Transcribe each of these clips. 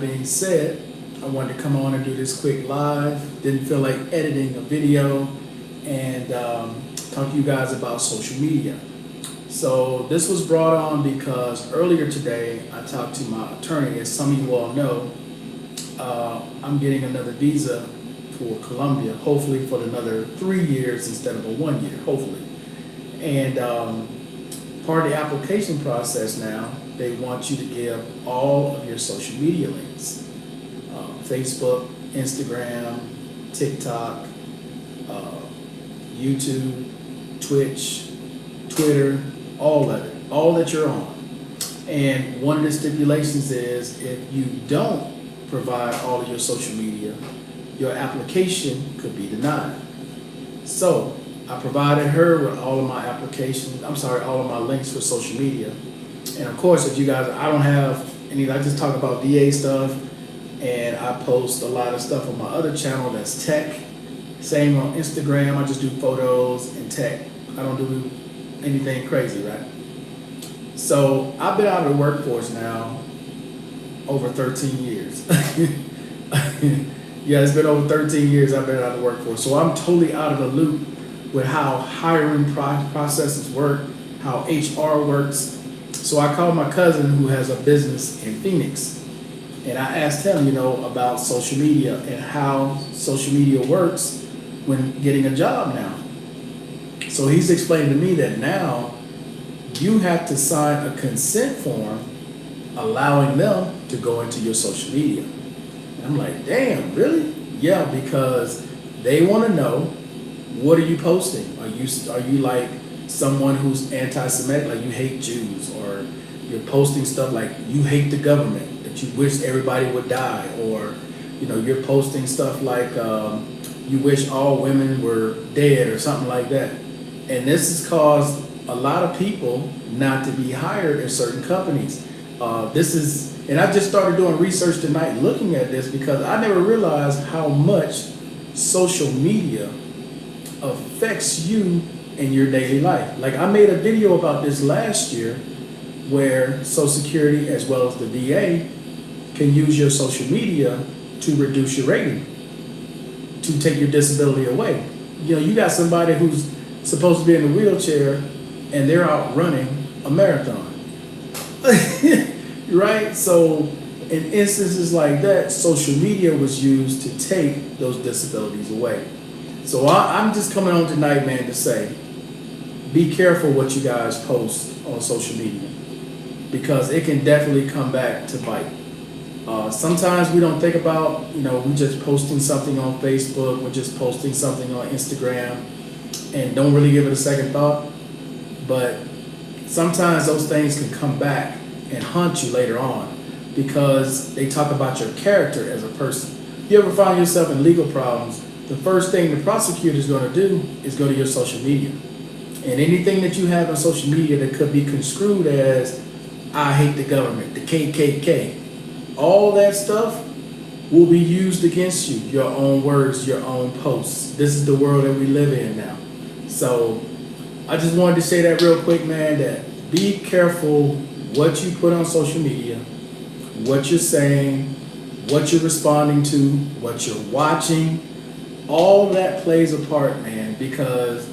Being said, I wanted to come on and do this quick live. Didn't feel like editing a video and talk to you guys about social media. So this was brought on because earlier today I talked to my attorney. As some of you all know, I'm getting another visa for Colombia, hopefully for another 3 years instead of a 1 year, hopefully. And part of the application process now, they want you to give all of your social media links. Facebook, Instagram, TikTok, YouTube, Twitch, Twitter, all of it, all that you're on. And one of the stipulations is if you don't provide all of your social media, your application could be denied. So I provided her with all of my all of my links for social media. And of course, if you guys, I don't have any, I just talk about VA stuff, and I post a lot of stuff on my other channel that's tech. Same on Instagram, I just do photos and tech. I don't do anything crazy, right? So I've been out of the workforce now over 13 years. Yeah, it's been over 13 years I've been out of the workforce. So I'm totally out of the loop with how hiring processes work, how HR works. So I called my cousin who has a business in Phoenix, and I asked him, about social media and how social media works when getting a job now. So he's explained to me that now you have to sign a consent form allowing them to go into your social media. And I'm like, damn, really? Yeah, because they want to know, what are you posting? Are you like someone who's anti-Semitic, like you hate Jews, or you're posting stuff like you hate the government, that you wish everybody would die, or you're posting stuff like you wish all women were dead or something like that. And this has caused a lot of people not to be hired at certain companies. And I just started doing research tonight looking at this because I never realized how much social media affects you in your daily life. Like I made a video about this last year where Social Security as well as the VA can use your social media to reduce your rating, to take your disability away. You got somebody who's supposed to be in a wheelchair and they're out running a marathon. Right? So in instances like that, social media was used to take those disabilities away. So I'm just coming on tonight, man, to say, be careful what you guys post on social media, because it can definitely come back to bite. Sometimes we don't think about, we just posting something on Facebook, we're just posting something on Instagram, and don't really give it a second thought. But sometimes those things can come back and haunt you later on because they talk about your character as a person. You ever find yourself in legal problems, the first thing the prosecutor is going to do is go to your social media. And anything that you have on social media that could be construed as, I hate the government, the KKK, all that stuff will be used against you, your own words, your own posts. This is the world that we live in now. So I just wanted to say that real quick, man, that be careful what you put on social media, what you're saying, what you're responding to, what you're watching. All that plays a part, man, because,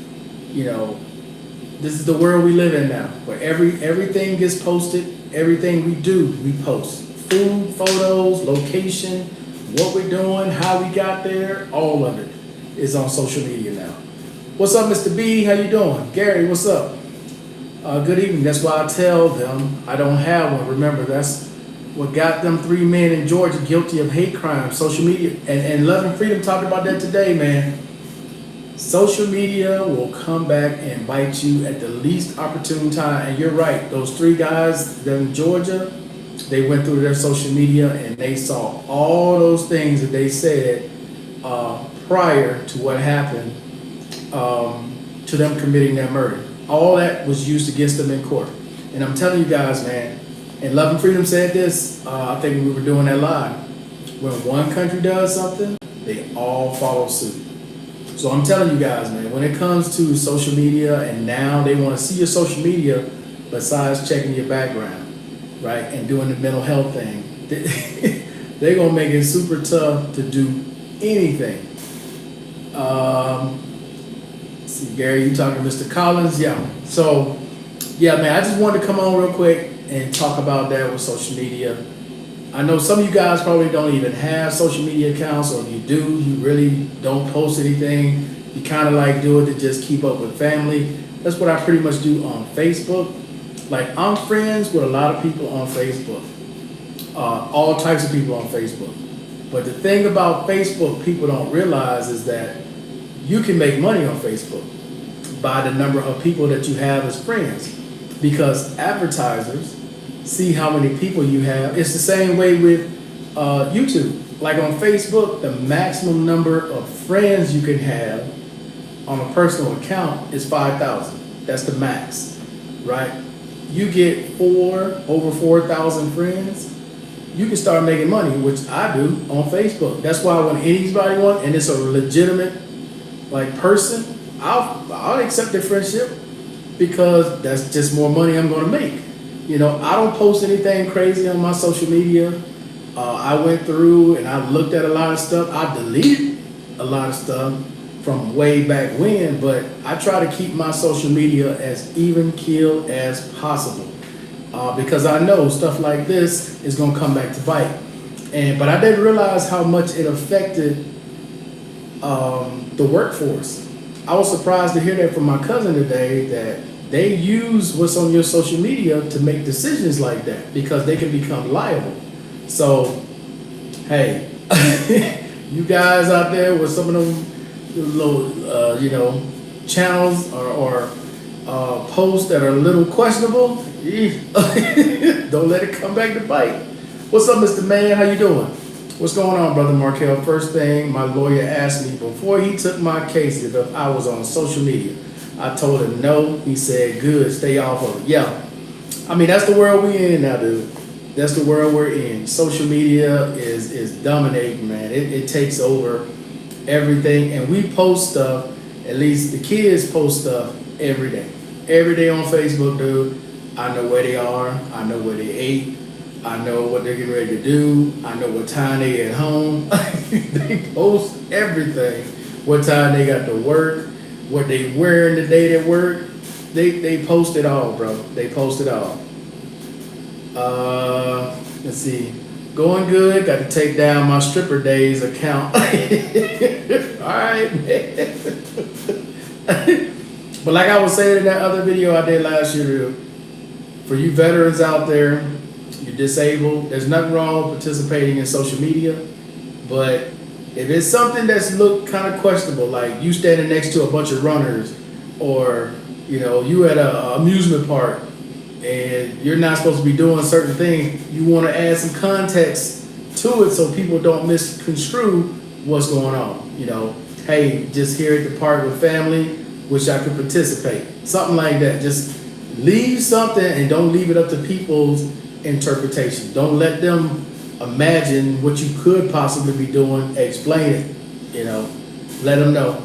this is the world we live in now, where everything gets posted, everything we do, we post. Food, photos, location, what we're doing, how we got there, all of it is on social media now. What's up, Mr. B? How you doing? Gary, what's up? Good evening. That's why I tell them I don't have one. Remember, that's what got them 3 men in Georgia guilty of hate crimes. Social media, and Love and Freedom talked about that today, man. Social media will come back and bite you at the least opportune time. And you're right, those 3 guys that in Georgia, they went through their social media and they saw all those things that they said prior to what happened to them committing their murder. All that was used against them in court. And I'm telling you guys, man, and Love and Freedom said this, I think when we were doing that live, when one country does something, they all follow suit. So I'm telling you guys, man, when it comes to social media, and now they want to see your social media besides checking your background, right, and doing the mental health thing, they're gonna make it super tough to do anything. See, Gary, you talking to Mr. Collins? Yeah. So, yeah, man, I just wanted to come on real quick and talk about that with social media. I know some of you guys probably don't even have social media accounts, or if you do, you really don't post anything. You kind of like do it to just keep up with family. That's what I pretty much do on Facebook. Like, I'm friends with a lot of people on Facebook, all types of people on Facebook. But the thing about Facebook people don't realize is that you can make money on Facebook by the number of people that you have as friends, because advertisers see how many people you have. It's the same way with YouTube. Like on Facebook, the maximum number of friends you can have on a personal account is 5,000. That's the max, right? You get over 4,000 friends, you can start making money, which I do on Facebook. That's why when anybody wants, and it's a legitimate like person, I'll accept their friendship, because that's just more money I'm going to make. You know, I don't post anything crazy on my social media. I went through and I looked at a lot of stuff. I deleted a lot of stuff from way back when, but I try to keep my social media as even keeled as possible, because I know stuff like this is going to come back to bite. But I didn't realize how much it affected the workforce. I was surprised to hear that from my cousin today, that they use what's on your social media to make decisions like that, because they can become liable. So, hey, you guys out there with some of them little, channels or posts that are a little questionable, don't let it come back to bite. What's up, Mr. Man? How you doing? What's going on, Brother Markel? First thing, my lawyer asked me before he took my case if I was on social media. I told him no. He said, good, stay off of it. Yeah. I mean, that's the world we in now, dude. That's the world we're in. Social media is dominating, man. It takes over everything. And we post stuff, at least the kids post stuff every day. Every day on Facebook, dude. I know where they are. I know where they ate. I know what they're getting ready to do. I know what time they at home. They post everything. What time they got to work. What they wearing the day they work. They post it all, bro. They post it all. Let's see. Going good. Got to take down my stripper days account. All right, man. But like I was saying in that other video I did last year, for you veterans out there, you're disabled, there's nothing wrong with participating in social media. But if it's something that's looked kind of questionable, like you standing next to a bunch of runners, or you at a amusement park and you're not supposed to be doing certain things, you want to add some context to it so people don't misconstrue what's going on. Hey, just here at the park with family, wish I could participate. Something like that. Just leave something and don't leave it up to people's interpretation. Don't let them imagine what you could possibly be doing. Explain it. Let them know.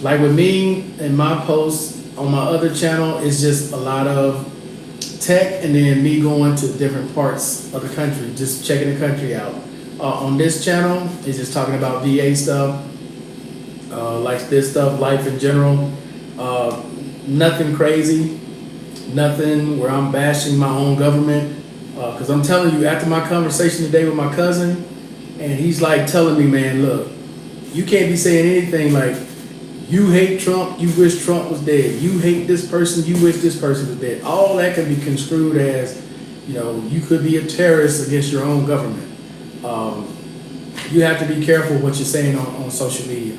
Like with me and my posts on my other channel, it's just a lot of tech, and then me going to different parts of the country, just checking the country out. On this channel, it's just talking about VA stuff, like this stuff, life in general. Nothing crazy, nothing where I'm bashing my own government. Because I'm telling you, after my conversation today with my cousin, and he's like telling me, man, look, you can't be saying anything like, you hate Trump, you wish Trump was dead. You hate this person, you wish this person was dead. All that can be construed as, you could be a terrorist against your own government. You have to be careful what you're saying on social media.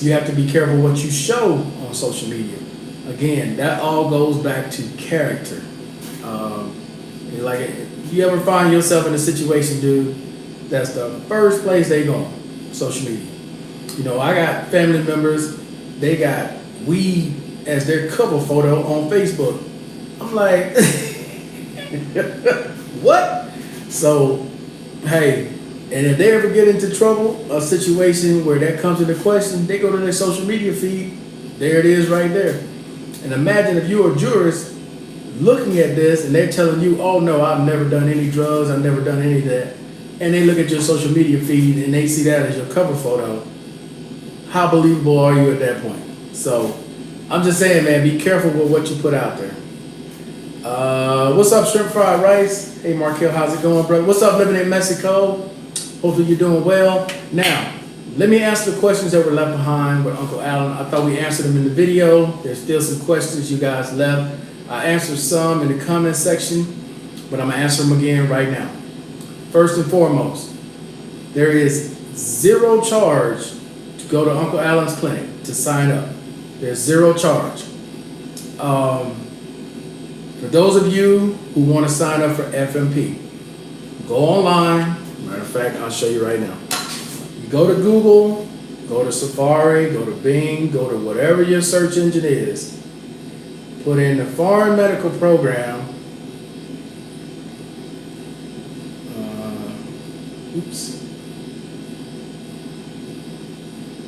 You have to be careful what you show on social media. Again, that all goes back to character. Like, if you ever find yourself in a situation, dude, that's the first place they go, social media. I got family members, they got weed as their cover photo on Facebook. I'm like, what? So, hey, and if they ever get into trouble, a situation where that comes into question, they go to their social media feed. There it is right there. And imagine if you're a jurist looking at this and they're telling you, oh no, I've never done any drugs, I've never done any of that. and they look at your social media feed and they see that as your cover photo, how believable are you at that point? So I'm just saying, man, be careful with what you put out there. What's up, Shrimp Fried Rice? Hey, Markel, how's it going, brother? What's up, living in Mexico? Hopefully you're doing well. Now, let me answer the questions that were left behind with Uncle Alan. I thought we answered them in the video. There's still some questions you guys left. I answered some in the comment section, but I'm gonna answer them again right now. First and foremost, there is zero charge to go to Uncle Alan's clinic to sign up. There's zero charge. For those of you who want to sign up for FMP, go online. Matter of fact, I'll show you right now. You go to Google, go to Safari, go to Bing, go to whatever your search engine is. Put in the Foreign Medical Program.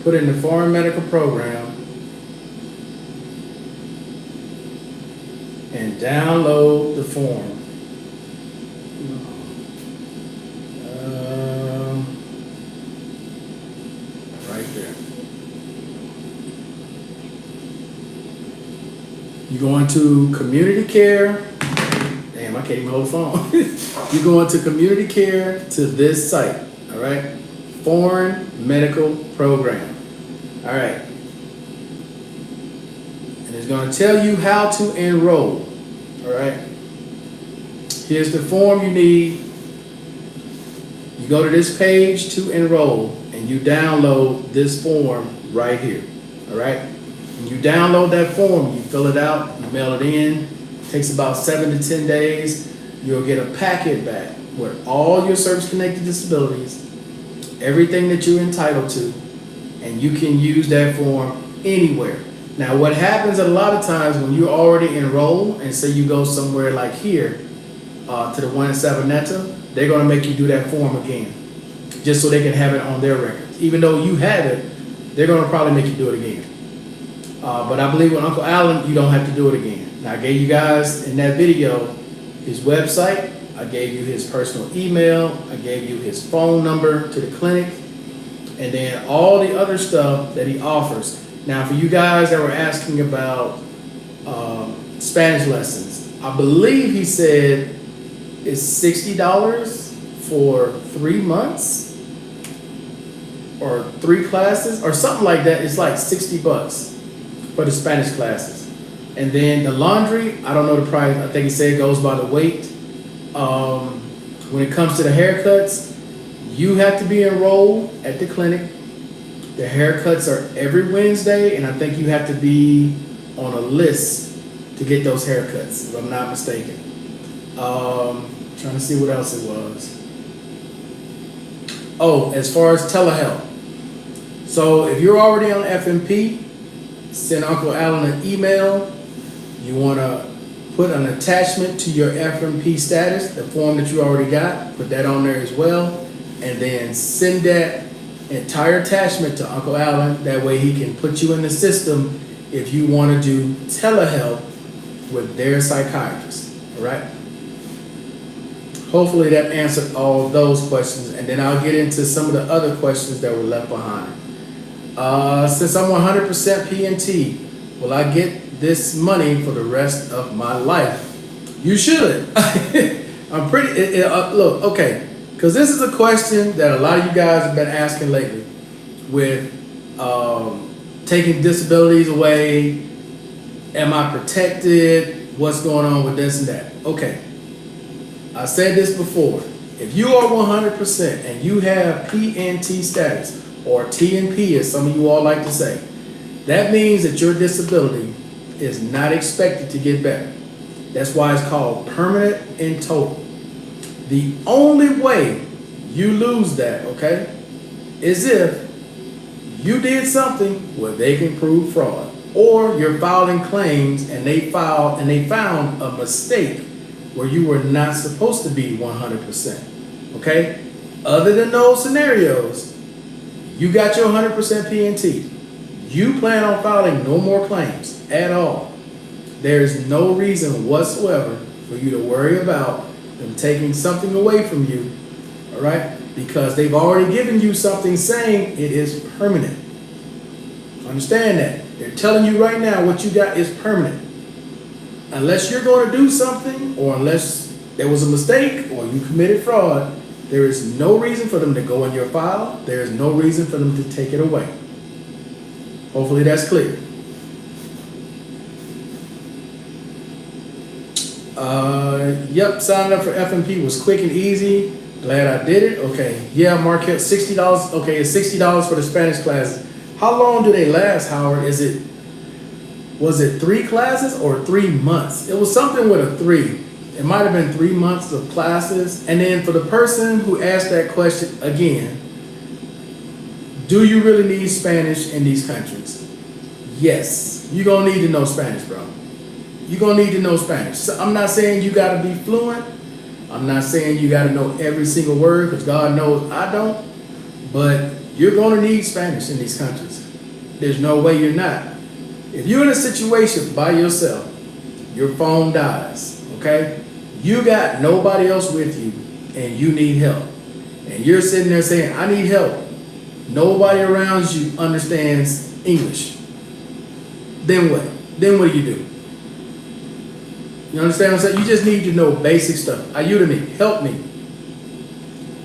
Put in the Foreign Medical Program and download the form. Right there. You go into community care. Damn, I can't even hold the phone. You go into community care to this site. All right. Foreign Medical Program. All right. And it's going to tell you how to enroll. All right. Here's the form you need. You go to this page to enroll and you download this form right here. All right. When you download that form, you fill it out, you mail it in. It takes about 7 to 10 days. You'll get a packet back with all your service-connected disabilities, everything that you're entitled to, and you can use that form anywhere. Now, what happens a lot of times when you're already enrolled, and say you go somewhere like here, to the one in Savanetta, they're going to make you do that form again, just so they can have it on their records. Even though you have it, they're going to probably make you do it again. But I believe with Uncle Alan, you don't have to do it again. Now, I gave you guys in that video his website, I gave you his personal email, I gave you his phone number to the clinic, and then all the other stuff that he offers. Now, for you guys that were asking about Spanish lessons, I believe he said it's $60 for 3 months or 3 classes or something like that. It's like $60 for the Spanish classes. And then the laundry, I don't know the price. I think he said it goes by the weight. When it comes to the haircuts, you have to be enrolled at the clinic. The haircuts are every Wednesday, and I think you have to be on a list to get those haircuts, if I'm not mistaken. Trying to see what else it was. Oh, as far as telehealth. So if you're already on FMP, send Uncle Alan an email. You want to put an attachment to your FMP status, the form that you already got, put that on there as well, and then send that entire attachment to Uncle Alan. That way he can put you in the system if you want to do telehealth with their psychiatrist. All right? Hopefully that answered all of those questions, and then I'll get into some of the other questions that were left behind. Since I'm 100% PNT, will I get this money for the rest of my life? You should. I'm pretty, look, okay, because this is a question that a lot of you guys have been asking lately with taking disabilities away. Am I protected? What's going on with this and that? Okay, I said this before. If you are 100% and you have PNT status, or TNP as some of you all like to say, that means that your disability is not expected to get better. That's why it's called permanent and total. The only way you lose that, okay, is if you did something where they can prove fraud, or you're filing claims and they found a mistake where you were not supposed to be 100%. Okay? Other than those scenarios, you got your 100% PNT. You plan on filing no more claims at all. There is no reason whatsoever for you to worry about them taking something away from you. All right? because they've already given you something saying it is permanent. Understand that. They're telling you right now what you got is permanent. Unless you're going to do something, or unless there was a mistake or you committed fraud, there is no reason for them to go in your file. There is no reason for them to take it away. Hopefully that's clear. Yep, signing up for FMP was quick and easy. Glad I did it. Okay, yeah, Marquette, $60. Okay, it's $60 for the Spanish classes. How long do they last, Howard? Was it 3 classes or 3 months? It was something with a 3. It might have been 3 months of classes. And then for the person who asked that question again, do you really need Spanish in these countries? Yes, you're gonna need to know Spanish, bro. You're gonna need to know Spanish. So I'm not saying you gotta be fluent. I'm not saying you gotta know every single word, because God knows I don't. But you're gonna need Spanish in these countries. There's no way you're not. If you're in a situation by yourself, your phone dies, okay? You got nobody else with you and you need help. And you're sitting there saying, I need help. Nobody around you understands English. Then what? Then what do? You understand what I'm saying? You just need to know basic stuff. Ayúdame, help me.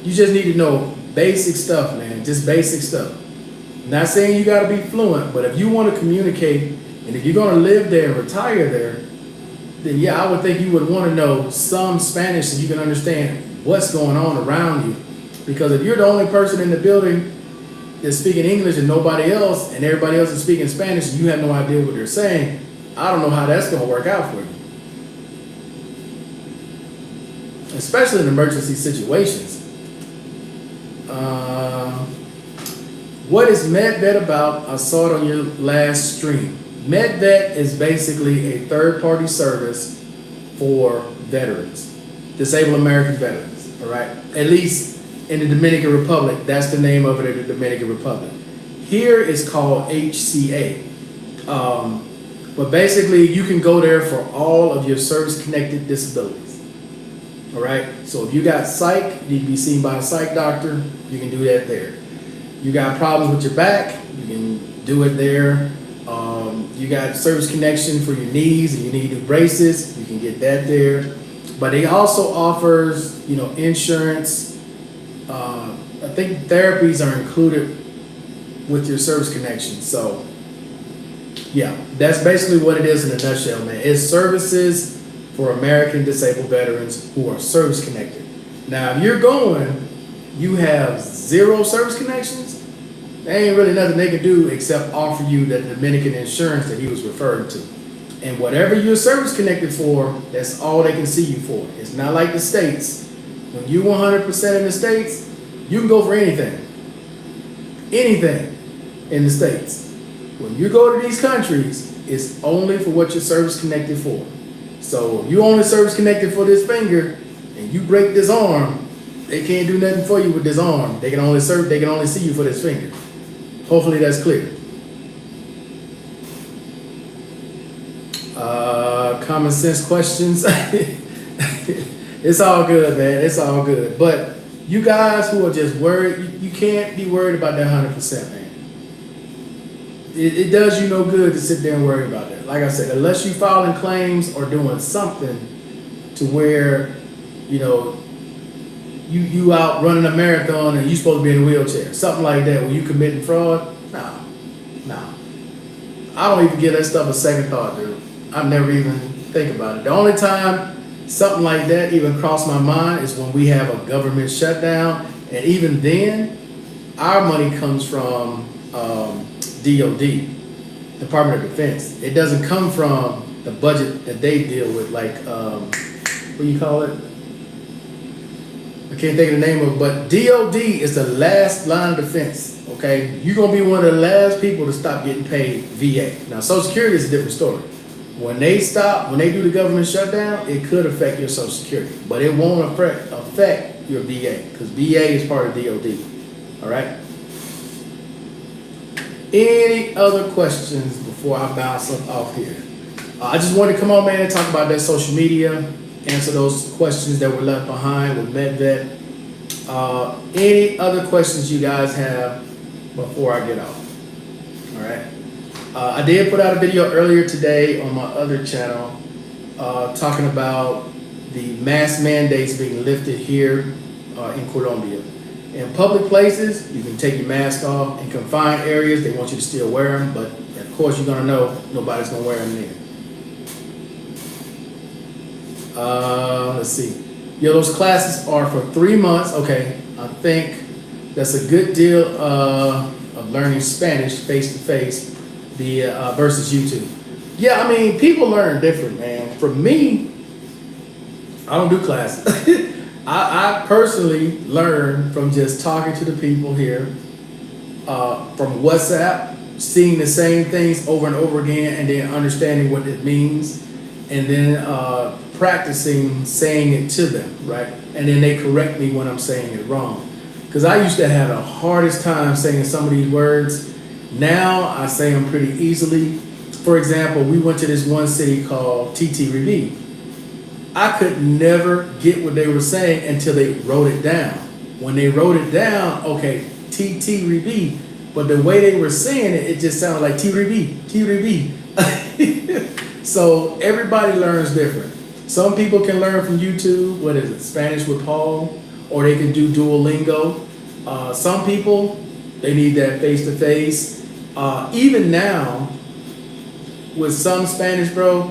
You just need to know basic stuff, man. Just basic stuff. Not saying you got to be fluent, but if you want to communicate and if you're going to live there and retire there, then yeah, I would think you would want to know some Spanish so you can understand what's going on around you. Because if you're the only person in the building that's speaking English and nobody else, and everybody else is speaking Spanish, and you have no idea what they're saying, I don't know how that's going to work out for you. Especially in emergency situations. What is MedVet about? I saw it on your last stream. MedVet is basically a third-party service for veterans, disabled American veterans, all right? At least in the Dominican Republic, that's the name of it in the Dominican Republic. Here it's called HCA. But basically, you can go there for all of your service-connected disabilities, all right? So if you got psych, you need to be seen by a psych doctor, you can do that there. You got problems with your back, you can do it there. You got service connection for your knees and you need new braces, you can get that there. But it also offers, insurance. I think therapies are included with your service connection. So yeah, that's basically what it is in a nutshell, man. It's services for American disabled veterans who are service connected. Now, if you're going, you have 0 service connections, there ain't really nothing they can do except offer you that Dominican insurance that he was referring to. And whatever you're service connected for, that's all they can see you for. It's not like the States. When you 100% in the States, you can go for anything. Anything in the States. When you go to these countries, it's only for what you're service connected for. So if you only service connected for this finger and you break this arm, they can't do nothing for you with this arm. They can only see you for this finger. Hopefully that's clear. Common sense questions. It's all good, man. It's all good. But you guys who are just worried, you can't be worried about that 100%, man. It does you no good to sit there and worry about that. Like I said, unless you filing claims or doing something to where, you out running a marathon and you supposed to be in a wheelchair. Something like that where you committing fraud. No. I don't even give that stuff a second thought, dude. I never even think about it. The only time something like that even crossed my mind is when we have a government shutdown. And even then, our money comes from DOD, Department of Defense. It doesn't come from the budget that they deal with, like, what do you call it? I can't think of the name of it, but DOD is the last line of defense, okay? You're going to be one of the last people to stop getting paid VA. Now, Social Security is a different story. When they do the government shutdown, it could affect your Social Security, but it won't affect your VA, because VA is part of DOD, all right? Any other questions before I bounce off here? I just wanted to come on, man, and talk about that social media, answer those questions that were left behind with MedVet. Any other questions you guys have before I get off? All right. I did put out a video earlier today on my other channel talking about the mask mandates being lifted here in Colombia. In public places, you can take your mask off. In confined areas, they want you to still wear them, but of course you're gonna know nobody's gonna wear them there. Let's see. Yeah, those classes are for 3 months. Okay, I think that's a good deal of learning Spanish face to face versus YouTube. Yeah, I mean, people learn different, man. For me, I don't do classes. I personally learn from just talking to the people here, from WhatsApp, seeing the same things over and over again, and then understanding what it means, and then practicing saying it to them, right? And then they correct me when I'm saying it wrong. Because I used to have the hardest time saying some of these words. Now I say them pretty easily. For example, we went to this one city called TTRB. I could never get what they were saying until they wrote it down. When they wrote it down, okay, TTRB, but the way they were saying it, it just sounded like TRB, TRB. So everybody learns different. Some people can learn from YouTube, what is it, Spanish with Paul, or they can do Duolingo. Some people, they need that face-to-face. Even now, with some Spanish, bro,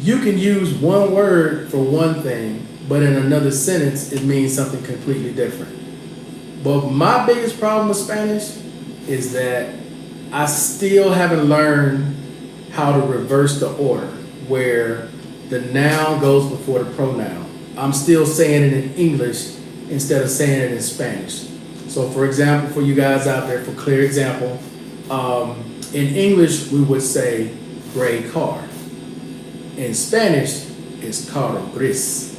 you can use one word for one thing, but in another sentence, it means something completely different. But my biggest problem with Spanish is that I still haven't learned how to reverse the order, where the noun goes before the pronoun. I'm still saying it in English instead of saying it in Spanish. So for example, for you guys out there, for clear example, in English, we would say gray car. In Spanish, it's carro gris,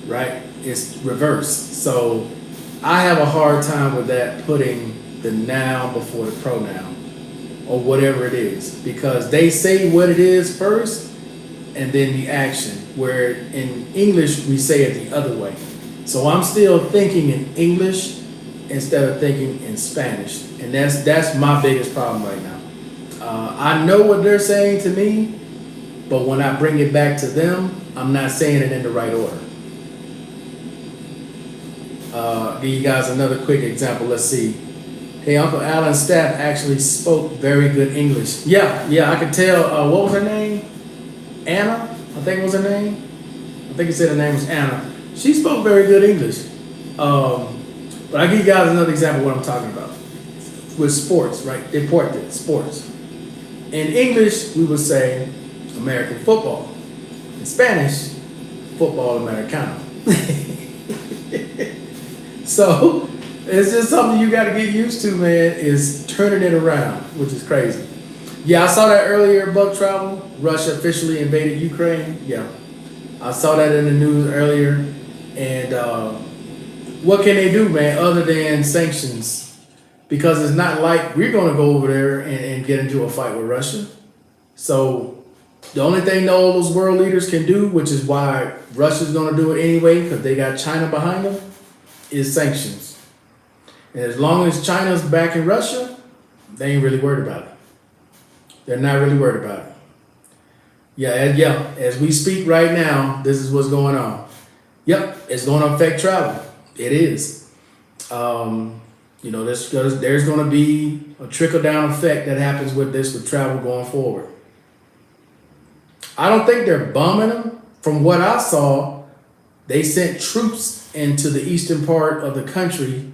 right? It's reversed. So I have a hard time with that, putting the noun before the pronoun or whatever it is, because they say what it is first and then the action, where in English, we say it the other way. So I'm still thinking in English instead of thinking in Spanish. And that's my biggest problem right now. I know what they're saying to me, but when I bring it back to them, I'm not saying it in the right order. Give you guys another quick example. Let's see. Hey, Uncle Alan's staff actually spoke very good English. Yeah, I could tell. What was her name? Anna, I think was her name. I think he said her name was Anna. She spoke very good English. But I'll give you guys another example of what I'm talking about. With sports, right? Deporte, sports. In English, we would say American football. In Spanish, football Americano. So it's just something you got to get used to, man, is turning it around, which is crazy. Yeah, I saw that earlier, Buck Travel. Russia officially invaded Ukraine. Yeah, I saw that in the news earlier. And what can they do, man, other than sanctions? Because it's not like we're going to go over there and get into a fight with Russia. So the only thing all those world leaders can do, which is why Russia's going to do it anyway, because they got China behind them, is sanctions. And as long as China's backing Russia, they ain't really worried about it. They're not really worried about it. Yeah, as we speak right now, this is what's going on. Yep, it's going to affect travel. It is. There's going to be a trickle-down effect that happens with this, with travel going forward. I don't think they're bombing them. From what I saw, they sent troops into the eastern part of the country,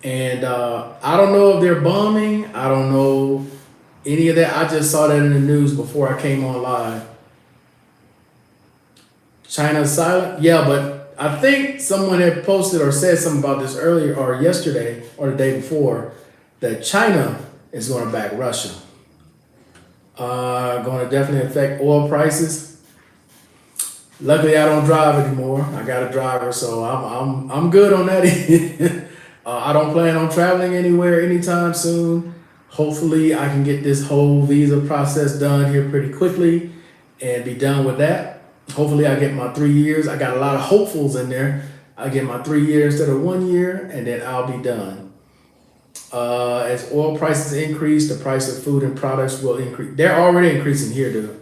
and I don't know if they're bombing. I don't know any of that. I just saw that in the news before I came on live. China's silent? Yeah, but I think someone had posted or said something about this earlier or yesterday or the day before, that China is going to back Russia. Going to definitely affect oil prices. Luckily, I don't drive anymore. I got a driver, so I'm good on that. I don't plan on traveling anywhere anytime soon. Hopefully, I can get this whole visa process done here pretty quickly and be done with that. Hopefully, I get my 3 years. I got a lot of hopefuls in there. I get my 3 years instead of 1 year, and then I'll be done. As oil prices increase, the price of food and products will increase. They're already increasing here, dude.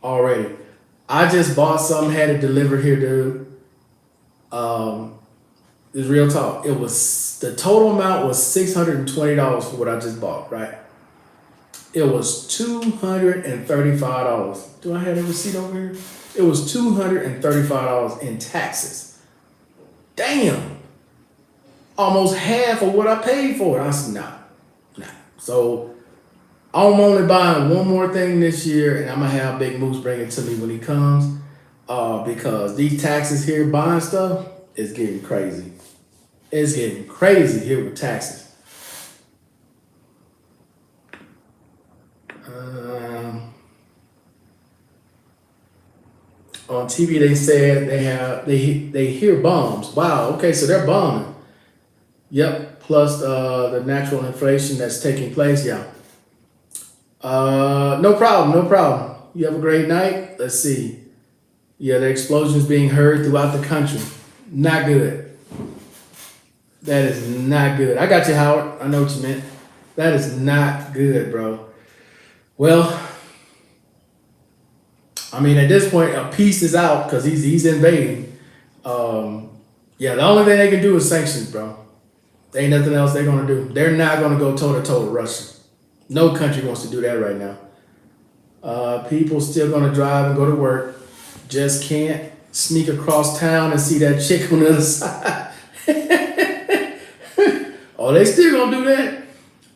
Already. I just bought something, had it delivered here, dude. It's real talk. It was, the total amount was $620 for what I just bought, right? It was $235. Do I have a receipt over here? It was $235 in taxes. Damn. Almost half of what I paid for it. I said, nah. So I'm only buying one more thing this year, and I'm gonna have Big Moose bring it to me when he comes. Because these taxes here, buying stuff, is getting crazy. It's getting crazy here with taxes. On TV, they said they hear bombs. Wow. Okay, so they're bombing. Yep. Plus the natural inflation that's taking place. Yeah. No problem. You have a great night. Let's see. Yeah, the explosions being heard throughout the country. Not good. That is not good. I got you, Howard. I know what you meant. That is not good, bro. Well, I mean, at this point, a peace is out because he's invading. Yeah, the only thing they can do is sanctions, bro. There ain't nothing else they're gonna do. They're not gonna go toe to toe with Russia. No country wants to do that right now. People still gonna drive and go to work. Just can't sneak across town and see that chick on the other side. Oh, they still gonna do that.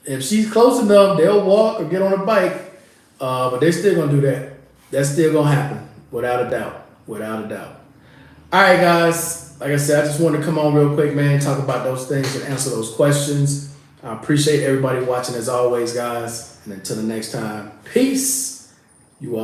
If she's close enough, they'll walk or get on a bike. But they're still gonna do that. That's still gonna happen, without a doubt. Without a doubt. All right, guys. Like I said, I just wanted to come on real quick, man, talk about those things and answer those questions. I appreciate everybody watching as always, guys. And until the next time, peace. You all.